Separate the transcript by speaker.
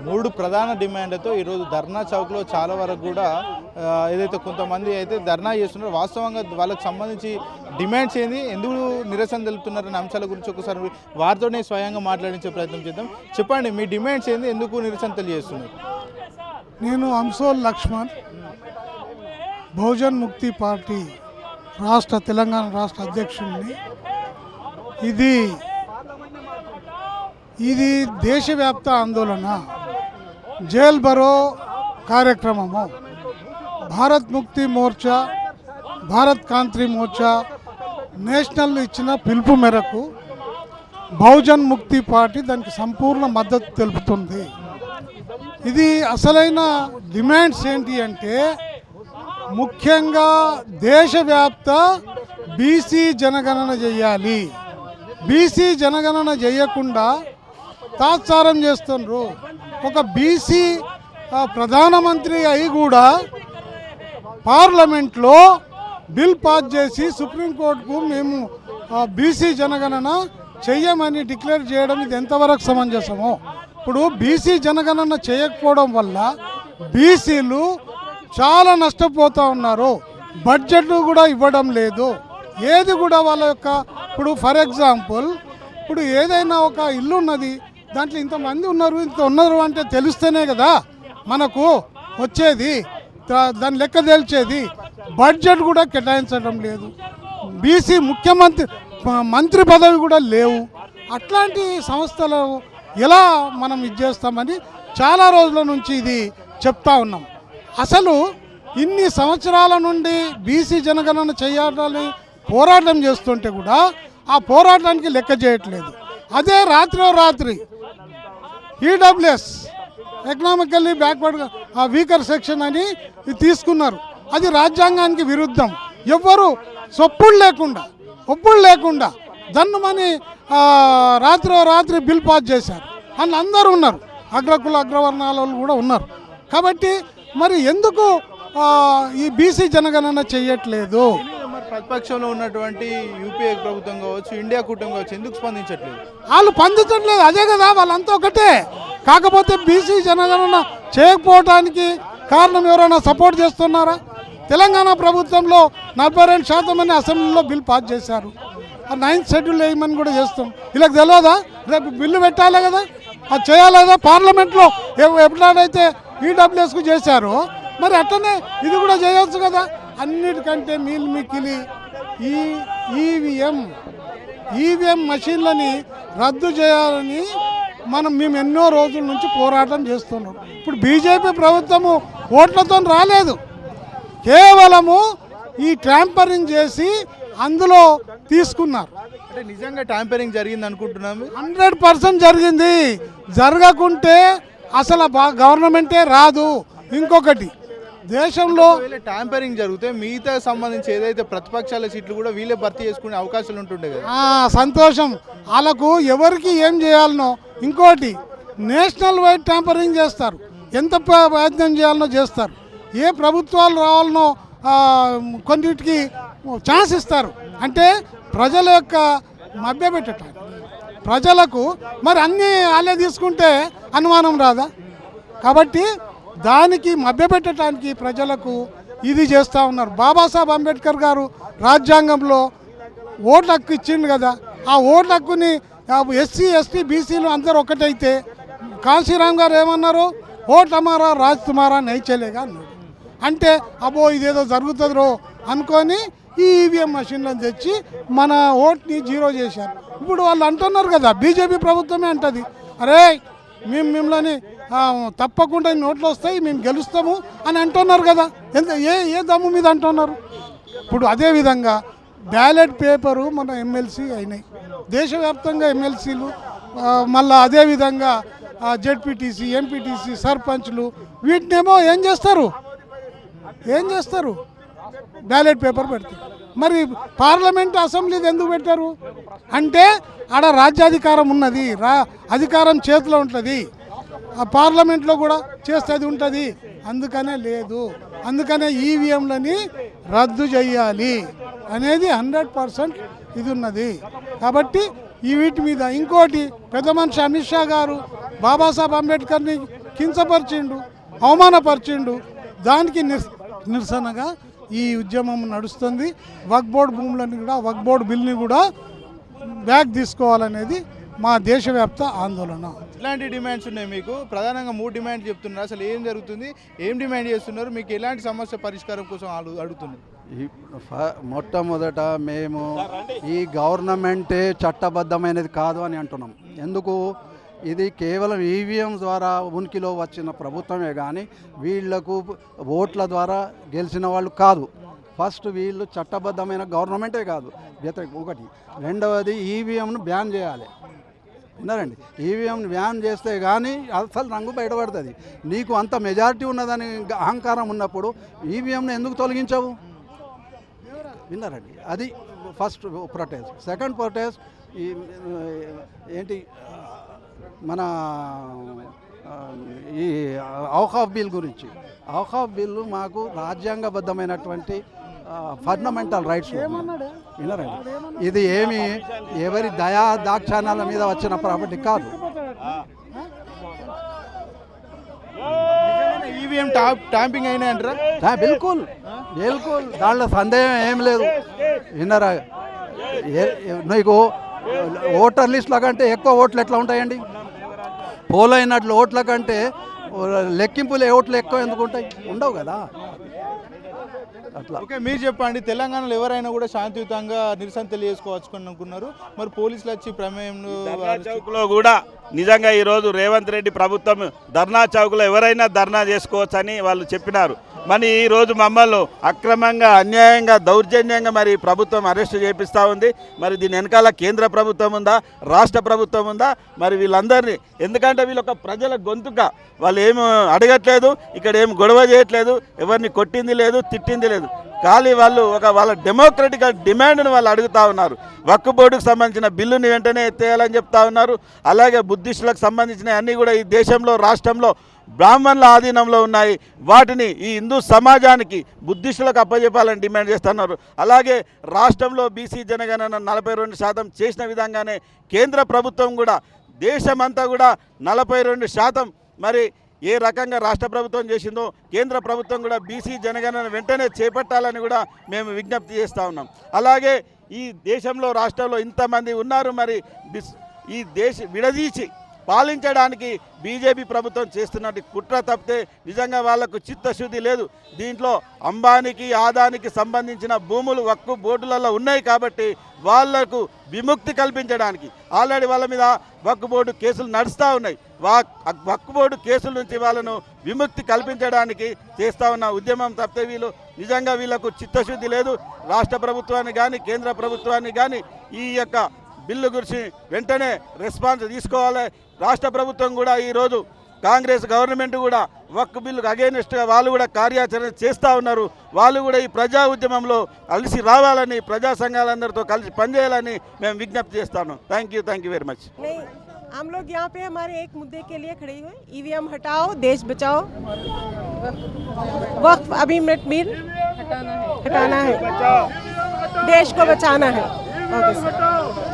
Speaker 1: మూడు ప్రధాన డిమాండ్లతో ఈరోజు ధర్నా చౌక్లో చాలా వరకు కూడా ఏదైతే కొంతమంది అయితే ధర్నా చేస్తున్నారో వాస్తవంగా వాళ్ళకి సంబంధించి డిమాండ్స్ ఏంది, ఎందుకు నిరసన తెలుపుతున్నారనే అంశాల గురించి ఒకసారి వారితోనే స్వయంగా మాట్లాడించే ప్రయత్నం చేద్దాం. చెప్పండి, మీ డిమాండ్స్ ఏంది, ఎందుకు నిరసన తెలియజేస్తున్నారు?
Speaker 2: నేను అంశోల్ లక్ష్మణ్, బహుజన్ ముక్తి పార్టీ తెలంగాణ రాష్ట్ర అధ్యక్షుడిని. ఇది దేశవ్యాప్త ఆందోళన, జైల్ బరో కార్యక్రమము. భారత్ ముక్తి మోర్చా, భారత్ కాంత్రి మోర్చా నేషనల్ ఇచ్చిన పిలుపు మేరకు బహుజన్ ముక్తి పార్టీ దానికి సంపూర్ణ మద్దతు తెలుపుతుంది. ఇది అసలైన డిమాండ్స్ ఏంటి అంటే, ముఖ్యంగా దేశవ్యాప్త బీసీ జనగణన చేయాలి. బీసీ జనగణన చేయకుండా తాత్సారం చేస్తున్నారు. ఒక బీసీ ప్రధానమంత్రి అయి కూడా పార్లమెంట్లో బిల్ పాస్ చేసి సుప్రీంకోర్టుకు మేము బీసీ జనగణన చెయ్యమని డిక్లేర్ చేయడం ఇది ఎంతవరకు సమంజసమో. ఇప్పుడు బీసీ జనగణన చేయకపోవడం వల్ల బీసీలు చాలా నష్టపోతూ ఉన్నారు. బడ్జెట్ కూడా ఇవ్వడం లేదు. ఏది కూడా వాళ్ళ యొక్క, ఇప్పుడు ఫర్ ఎగ్జాంపుల్ ఇప్పుడు ఏదైనా ఒక ఇల్లు ఉన్నది, దాంట్లో ఇంతమంది ఉన్నారు అంటే తెలిస్తేనే కదా మనకు వచ్చేది, దాని లెక్క తేల్చేది. బడ్జెట్ కూడా కేటాయించడం లేదు. బీసీ మంత్రి పదవి కూడా లేవు. అట్లాంటి సంస్థలు ఎలా మనం ఇది చేస్తామని చాలా రోజుల నుంచి ఇది చెప్తా ఉన్నాం. అసలు ఇన్ని సంవత్సరాల నుండి బీసీ జనగణన చేయాలని పోరాటం చేస్తుంటే కూడా ఆ పోరాటానికి లెక్క చేయట్లేదు. అదే రాత్రి EWS economically backward weaker section అని తీసుకున్నారు. అది రాజ్యాంగానికి విరుద్ధం. ఎవ్వరు ఒప్పులు లేకుండా దన్నుమని రాత్రి బిల్ పాస్ చేశారు. అని అందరూ ఉన్నారు, అగ్రకుల అగ్రవర్ణాల కూడా ఉన్నారు. కాబట్టి మరి ఎందుకు ఈ బీసీ జనగణన చెయ్యట్లేదు?
Speaker 1: ప్రతిపక్షంలో ఉన్నటువంటి యూపీఏ ప్రభుత్వం కావచ్చు, ఇండియా కూటమి కావచ్చు, ఎందుకు స్పందించట్లేదు?
Speaker 2: వాళ్ళు స్పందించట్లేదు, అదే కదా, వాళ్ళంతా ఒకటే. కాకపోతే బీసీ జనగణన చేయకపోవడానికి కారణం ఎవరైనా సపోర్ట్ చేస్తున్నారా? తెలంగాణ ప్రభుత్వంలో 42% అని అసెంబ్లీలో బిల్ పాస్ చేశారు. 9th షెడ్యూల్ వేయమని కూడా చేస్తాం. వీళ్ళకి తెలియదా? రేపు బిల్లు పెట్టాలి కదా, అది చేయాలి కదా. పార్లమెంట్లో ఎప్పుడైతే ఈడబ్ల్యూఎస్కు చేశారో మరి అట్లనే ఇది కూడా చేయవచ్చు కదా. అన్నిటికంటే మిక్కిలి ఈవీఎం మెషిన్లని రద్దు చేయాలని మేము ఎన్నో రోజుల నుంచి పోరాటం చేస్తున్నాం. ఇప్పుడు బీజేపీ ప్రభుత్వము ఓట్లతో రాలేదు, కేవలము ఈ ట్యాంపరింగ్ చేసి అందులో తీసుకున్నారు.
Speaker 1: అంటే నిజంగా ట్యాంపరింగ్ జరిగింది అనుకుంటున్నాము.
Speaker 2: 100% జరిగింది. జరగకుంటే అసలు గవర్నమెంటే రాదు. ఇంకొకటి, దేశంలో
Speaker 1: ట్యాంపరింగ్ జరిగితే మిగతా సంబంధించి ఏదైతే ప్రతిపక్షాల సీట్లు కూడా వీళ్ళే భర్తీ చేసుకునే అవకాశాలు ఉంటుండే కదా.
Speaker 2: సంతోషం. వాళ్ళకు ఎవరికి ఏం చేయాలనో, ఇంకోటి నేషనల్ వైడ్ ట్యాంపరింగ్ చేస్తారు. ఎంత ప్రయత్నం చేయాలనో చేస్తారు. ఏ ప్రభుత్వాలు రావాలనో కొన్నిటికి ఛాన్స్ ఇస్తారు. అంటే ప్రజల యొక్క మభ్యపెట్టడానికి, ప్రజలకు మరి అన్నీ వాళ్ళే తీసుకుంటే అనుమానం రాదా? కాబట్టి దానికి మభ్యపెట్టడానికి ప్రజలకు ఇది చేస్తూ ఉన్నారు. బాబాసాహెబ్ అంబేద్కర్ గారు రాజ్యాంగంలో ఓటు హక్కు ఇచ్చిండు కదా. ఆ ఓటు హక్కుని ఎస్సీ ఎస్టీ బీసీలు అందరూ ఒకటైతే కాశీరామ్ గారు ఏమన్నారు? ఓట్ హమారా రాజ్ తుమారా నైచేలేగా అన్నాడు. అంటే అబ్బో ఇదేదో జరుగుతుందో అనుకొని ఈ ఈవీఎం మెషిన్లను తెచ్చి మన ఓట్ని జీరో చేశారు. ఇప్పుడు వాళ్ళు అంటున్నారు కదా, బీజేపీ ప్రభుత్వమే అంటుంది, అరే మిమ్మల్ని తప్పకుండా నోట్లు వస్తాయి, మేము గెలుస్తాము అని అంటున్నారు కదా. ఏ దమ్ము మీద అంటున్నారు? ఇప్పుడు అదేవిధంగా బ్యాలెట్ పేపరు మన ఎమ్మెల్సీ అయినాయి, దేశవ్యాప్తంగా ఎమ్మెల్సీలు, మళ్ళీ అదేవిధంగా జెడ్పీటీసీ, ఎంపీటీసీ, సర్పంచ్లు, వీటినేమో ఏం చేస్తారు? బ్యాలెట్ పేపర్ పెడతారు. మరి పార్లమెంట్ అసెంబ్లీది ఎందుకు పెట్టారు అంటే ఆడ రాజ్యాధికారం ఉన్నది, అధికారం చేతిలో ఉంటుంది. ఆ పార్లమెంట్లో కూడా చేసేది ఉంటుంది. అందుకనే లేదు, అందుకనే ఈవీఎంలని రద్దు చేయాలి అనేది 100% ఇది ఉన్నది. కాబట్టి ఈ వీటి మీద ఇంకోటి, పెద్ద మనిషి అమిత్ షా గారు బాబాసాహెబ్ అంబేద్కర్ని కించపరిచిండు, అవమానపరిచిండు. దానికి నిరసనగా ఈ ఉద్యమం నడుస్తుంది. వక్ఫ్ బోర్డు భూములను కూడా, వక్ఫ్ బోర్డు బిల్ని కూడా బ్యాక్ తీసుకోవాలనేది మా దేశవ్యాప్త ఆందోళన.
Speaker 1: ఎలాంటి డిమాండ్స్ ఉన్నాయి మీకు? ప్రధానంగా 3 డిమాండ్స్ చెప్తున్నారు. అసలు ఏం జరుగుతుంది, ఏం డిమాండ్ చేస్తున్నారు, మీకు ఎలాంటి సమస్య పరిష్కారం కోసం అడుగుతున్నారు?
Speaker 3: మొట్టమొదట మేము ఈ గవర్నమెంటే చట్టబద్ధమైనది కాదు అని అంటున్నాం. ఎందుకు? ఇది కేవలం ఈవీఎం ద్వారా ఉనికిలో వచ్చిన ప్రభుత్వమే కానీ వీళ్లకు ఓట్ల ద్వారా గెలిచిన వాళ్ళు కాదు. ఫస్ట్ వీళ్ళు చట్టబద్ధమైన గవర్నమెంటే కాదు. ఒకటి. రెండవది ఈవీఎంను బ్యాన్ చేయాలి. విన్నారండి? ఈవీఎంని బ్యాన్ చేస్తే కానీ అసలు రంగు బయటపడుతుంది. నీకు అంత మెజారిటీ ఉన్నదని అహంకారం ఉన్నప్పుడు ఈవీఎంను ఎందుకు తొలగించవు? విన్నారండి? అది ఫస్ట్ ప్రొటెస్ట్. సెకండ్ ప్రొటెస్ట్ ఏంటి, మన ఈ ఔఖాఫ్ బిల్ గురించి. ఔఖాఫ్ బిల్లు మాకు రాజ్యాంగబద్ధమైనటువంటి ఫండమెంటల్ రైట్స్. వినరండి, ఇది ఏమి ఎవరి దయా దాక్షాణాల మీద వచ్చిన ప్రాపర్టీ కాదు.
Speaker 1: ఈవీఎం ట్యాంపింగ్ అయినా అంటారా?
Speaker 3: బిల్కుల్ బిల్కుల్, దాంట్లో సందేహం ఏం లేదు. విన్నరా? నీకు ఓటర్ లిస్టుల కంటే ఎక్కువ ఓట్లు ఎట్లా ఉంటాయండి? పోలైనట్లు ఓట్ల కంటే లెక్కింపులే ఓట్లు ఎక్కువ ఎందుకు ఉంటాయి? ఉండవు కదా. అట్లా.
Speaker 1: ఓకే, మీరు చెప్పండి. తెలంగాణలో ఎవరైనా కూడా శాంతియుతంగా నిరసన తెలియజేసుకోవచ్చు అనుకున్నారు, మరి పోలీసులు వచ్చి ప్రమేయంలో
Speaker 4: చౌక్లో కూడా నిజంగా ఈరోజు రేవంత్ రెడ్డి ప్రభుత్వం ధర్నా చౌక్లో ఎవరైనా ధర్నా చేసుకోవచ్చని వాళ్ళు చెప్పినారు. మరి ఈరోజు మమ్మల్ని అక్రమంగా, అన్యాయంగా, దౌర్జన్యంగా మరి ప్రభుత్వం అరెస్ట్ చేపిస్తూ ఉంది. మరి దీని వెనకాల కేంద్ర ప్రభుత్వం ఉందా, రాష్ట్ర ప్రభుత్వం ఉందా? మరి వీళ్ళందరినీ, ఎందుకంటే వీళ్ళు ఒక ప్రజల గొంతుక, వాళ్ళు ఏమి అడగట్లేదు, ఇక్కడ ఏం గొడవ చేయట్లేదు, ఎవరిని కొట్టింది లేదు, తిట్టింది లేదు. ఖాళీ వాళ్ళు వాళ్ళ డెమోక్రటిక్ డిమాండ్ను వాళ్ళు అడుగుతూ ఉన్నారు. వక్ఫ్ బోర్డుకు సంబంధించిన బిల్లుని వెంటనే ఎత్తేయాలని చెప్తా ఉన్నారు. అలాగే బుద్ధిస్టులకు సంబంధించిన అన్నీ కూడా ఈ దేశంలో, రాష్ట్రంలో బ్రాహ్మణుల ఆధీనంలో ఉన్నాయి. వాటిని ఈ హిందూ సమాజానికి, బుద్ధిస్టులకు అప్పచెప్పాలని డిమాండ్ చేస్తున్నారు. అలాగే రాష్ట్రంలో బీసీ జనగణన 42% చేసిన విధంగానే కేంద్ర ప్రభుత్వం కూడా దేశమంతా కూడా 42% మరి ఏ రకంగా రాష్ట్ర ప్రభుత్వం చేసిందో కేంద్ర ప్రభుత్వం కూడా బీసీ జనగణన వెంటనే చేపట్టాలని కూడా మేము విజ్ఞప్తి చేస్తూ ఉన్నాం. అలాగే ఈ దేశంలో, రాష్ట్రంలో ఇంతమంది ఉన్నారు, మరి ఈ విడదీసి పాలించడానికి బీజేపీ ప్రభుత్వం చేస్తున్నట్టు కుట్ర తప్పితే నిజంగా వాళ్లకు చిత్తశుద్ధి లేదు. దీంట్లో అంబానీకి, ఆదానికి సంబంధించిన భూములు వక్ఫ్ బోర్డులలో ఉన్నాయి కాబట్టి వాళ్లకు విముక్తి కల్పించడానికి ఆల్రెడీ వాళ్ళ మీద వక్ఫ్ బోర్డు కేసులు నడుస్తూ ఉన్నాయి. వక్ఫ్ బోర్డు కేసుల నుంచి వాళ్ళను విముక్తి కల్పించడానికి చేస్తూ ఉన్న ఉద్యమం తప్పితే నిజంగా వీళ్లకు చిత్తశుద్ధి లేదు. రాష్ట్ర ప్రభుత్వాన్ని కానీ, కేంద్ర ప్రభుత్వాన్ని కానీ ఈ యొక్క బిల్లు గురించి వెంటనే రెస్పాన్స్ తీసుకోవాలి. రాష్ట్ర ప్రభుత్వం కూడా ఈరోజు కాంగ్రెస్ గవర్నమెంట్ కూడా వక్ఫ్ బిల్లుకు అగైనెస్ట్గా వాళ్ళు కూడా కార్యాచరణ చేస్తూ ఉన్నారు. వాళ్ళు కూడా ఈ ప్రజా ఉద్యమంలో కలిసి రావాలని, ప్రజా సంఘాలందరితో కలిసి పనిచేయాలని మేము విజ్ఞప్తి చేస్తాను. Thank you very much.
Speaker 5: हम लोग यहाँ पे हमारे एक मुद्दे के लिए खड़े हुए, ईवीएम हटाओ, देश बचाओ, वक्फ अमीरमेंट बिल हटाना है, देश को बचाना है।